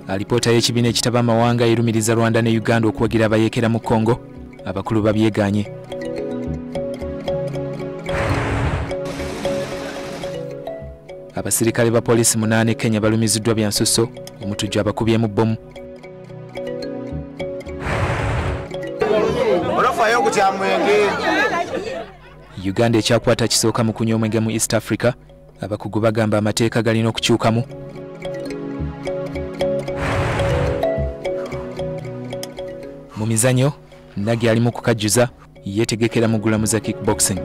Alipoota y'ekibiina ekitaba amawanga erumiriza Rwanda ne Uganda okuwagira abayeekera mu Congo, abakulu babyegaanye. Abasirikale ba poliisi 8 Kenya balumiziddwa bya nsusso, omutujju abakubyemu bbomu. Uganda ekyakwata kisooka mu kunywa omwenge mu East Africa, abakugu bagamba amateeka galina okukyukamu. Mu mizanyo, Nagi ali mu kukajjuza yeetegekera mu gulamu za kickboxing.